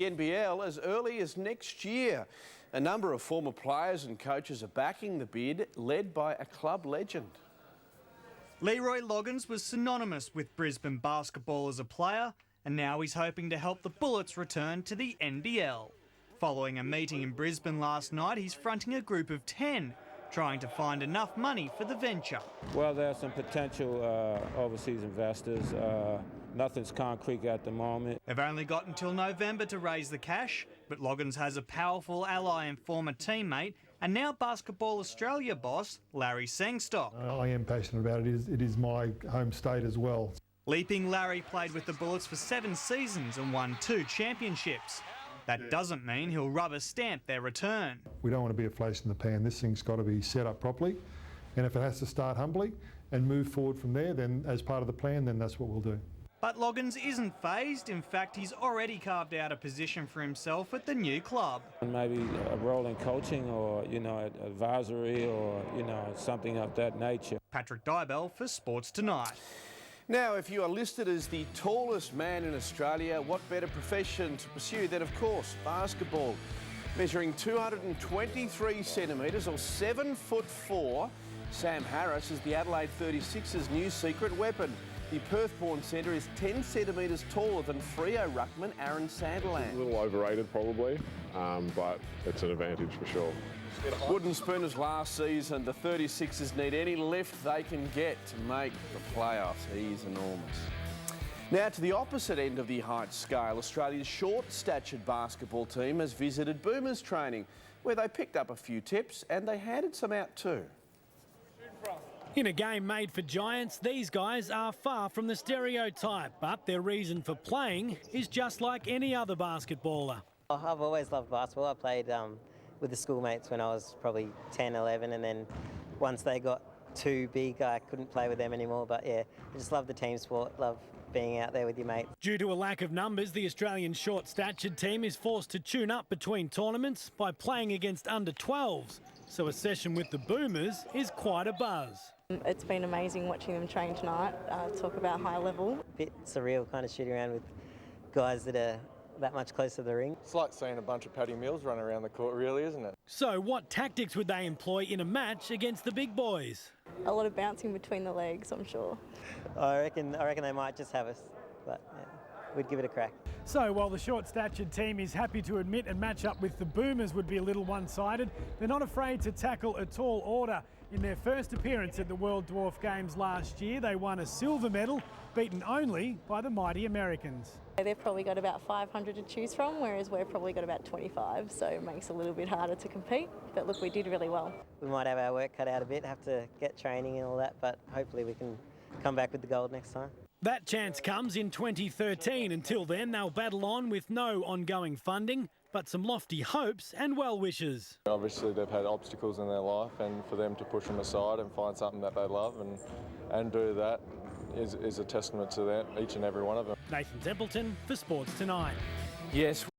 NBL as early as next year. A number of former players and coaches are backing the bid, led by a club legend. Leroy Loggins was synonymous with Brisbane basketball as a player, and now he's hoping to help the Bullets return to the NBL. Following a meeting in Brisbane last night, he's fronting a group of 10, trying to find enough money for the venture. Well, there are some potential overseas investors. Nothing's concrete at the moment. They've only got until November to raise the cash, but Loggins has a powerful ally and former teammate, and now Basketball Australia boss Larry Sengstock. I am passionate about it. It is my home state as well. Leaping Larry played with the Bullets for 7 seasons and won 2 championships. That doesn't mean he'll rubber stamp their return. We don't want to be a flash in the pan. This thing's got to be set up properly, and if it has to start humbly and move forward from there, then as part of the plan, then that's what we'll do. But Loggins isn't phased. In fact, he's already carved out a position for himself at the new club. Maybe a role in coaching or, advisory or, something of that nature. Patrick Dybell for Sports Tonight. Now, if you are listed as the tallest man in Australia, what better profession to pursue than, of course, basketball? Measuring 223 centimetres or 7'4", Sam Harris is the Adelaide 36ers' new secret weapon. The Perth-born centre is 10 centimetres taller than Freo ruckman Aaron Sanderland. A little overrated probably, but it's an advantage for sure. Wooden Spooners last season, the 36ers need any lift they can get to make the playoffs. He's enormous. Now to the opposite end of the height scale, Australia's short-statured basketball team has visited Boomers training, where they picked up a few tips and they handed some out too. In a game made for giants, these guys are far from the stereotype, but their reason for playing is just like any other basketballer. I've always loved basketball. I played with the schoolmates when I was probably 10, 11, and then once they got too big, I couldn't play with them anymore. But yeah, I just love the team sport, love being out there with your mates. Due to a lack of numbers, the Australian short-statured team is forced to tune up between tournaments by playing against under-12s. So a session with the Boomers is quite a buzz. It's been amazing watching them train tonight, talk about high level. A bit surreal kind of shooting around with guys that are that much closer to the ring. It's like seeing a bunch of Paddy Mills run around the court, really, isn't it? So what tactics would they employ in a match against the big boys? A lot of bouncing between the legs, I'm sure. I reckon they might just have us, but yeah, we'd give it a crack. So while the short-statured team is happy to admit a match-up with the Boomers would be a little one-sided, they're not afraid to tackle a tall order. In their first appearance at the World Dwarf Games last year, they won a silver medal, beaten only by the mighty Americans. They've probably got about 500 to choose from, whereas we've probably got about 25, so it makes it a little bit harder to compete. But look, we did really well. We might have our work cut out a bit, have to get training and all that, but hopefully we can come back with the gold next time. That chance comes in 2013. Until then, they'll battle on with no ongoing funding, but some lofty hopes and well wishes. Obviously they've had obstacles in their life, and for them to push them aside and find something that they love and do that is a testament to them, each and every one of them. Nathan Templeton for Sports Tonight. Yes.